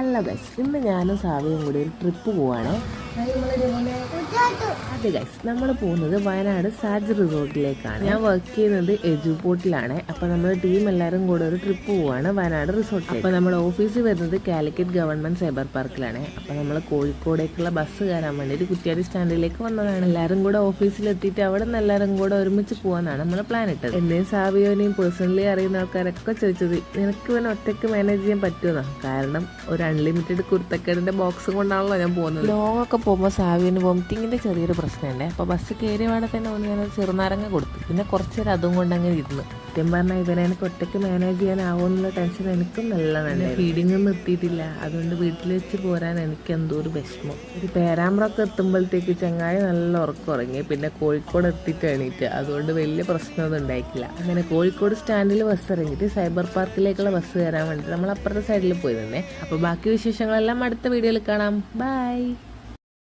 നല്ല ബെസ്റ്റ്. ഇന്ന് ഞാനും സാവിയും കൂടി ഒരു ട്രിപ്പ് പോവാണ്. അതെ ഗൈസ്, നമ്മൾ പോകുന്നത് വയനാട് സാജ് റിസോർട്ടിലേക്കാണ്. ഞാൻ വർക്ക് ചെയ്യുന്നത് എജുപോർട്ടിലാണ്. അപ്പോൾ നമ്മുടെ ടീം എല്ലാവരും കൂടെ ഒരു ട്രിപ്പ് പോവാണ് വയനാട് റിസോർട്ടിലേക്ക്. അപ്പോൾ നമ്മുടെ ഓഫീസ് വരുന്നത് കാലിക്കറ്റ് ഗവൺമെന്റ് സൈബർ പാർക്കിലാണ്. അപ്പോൾ നമ്മൾ കോഴിക്കോടേക്കുള്ള ബസ് കയറാൻ വേണ്ടിയിട്ട് കുറ്റ്യാടി സ്റ്റാൻഡിലേക്ക് വന്നതാണ്. എല്ലാവരും കൂടെ ഓഫീസിലെത്തിയിട്ട് അവിടെ നിന്ന് എല്ലാവരും കൂടെ ഒരുമിച്ച് പോകാനാണ് നമ്മൾ പ്ലാൻ ഇട്ടത്. എന്നെയും സാവിയോനെയും പേഴ്സണലി അറിയുന്ന ആൾക്കാരൊക്കെ ചോദിച്ചത് നിനക്ക് ഇവനെ ഒറ്റയ്ക്ക് മാനേജ് ചെയ്യാൻ പറ്റുമെന്നാ. കാരണം ഒരു അൺലിമിറ്റഡ് കുർത്തക്കേടിന്റെ ബോക്സ് കൊണ്ടാണല്ലോ ഞാൻ പോകുന്നത്. ലോങ് ഒക്കെ പോകുമ്പോൾ സാവിന് വോമിറ്റിങ്ങിന്റെ ചെറിയൊരു പ്രശ്നമുണ്ട്. അപ്പോൾ ബസ് കയറിയപാടെ തന്നെ ഒന്ന് ഞാനൊരു ചെറുനാരങ്ങ കൊടുത്തു. പിന്നെ കുറച്ച് നേരം അതും കൊണ്ട് അങ്ങനെ ഇരുന്നു. സത്യം പറഞ്ഞാൽ ഇവനെ എനിക്ക് ഒറ്റയ്ക്ക് മാനേജ് ചെയ്യാനാവുമെന്നുള്ള ടെൻഷൻ എനിക്കും നല്ലതാണ്. ഫീഡിംഗ് ഒന്നും എത്തിയിട്ടില്ല, അതുകൊണ്ട് വീട്ടിൽ വെച്ച് പോരാൻ എനിക്ക് എന്തോ ഒരു വിഷമം. ഒരു പേരാമ്പ്രൊക്കെ എത്തുമ്പോഴത്തേക്ക് ചങ്ങായി നല്ല ഉറക്കം ഉറങ്ങി. പിന്നെ കോഴിക്കോട് എത്തിയിട്ട് എണീറ്റ്, അതുകൊണ്ട് വലിയ പ്രശ്നമൊന്നും ഉണ്ടായിട്ടില്ല. അങ്ങനെ കോഴിക്കോട് സ്റ്റാൻഡിൽ ബസ് ഇറങ്ങിയിട്ട് സൈബർ പാർക്കിലേക്കുള്ള ബസ് കയറാൻ വേണ്ടിയിട്ട് നമ്മൾ അപ്പുറത്തെ സൈഡിൽ പോയി തന്നെ. അപ്പോൾ ബാക്കി വിശേഷങ്ങളെല്ലാം അടുത്ത വീഡിയോയിൽ കാണാം. ബൈ.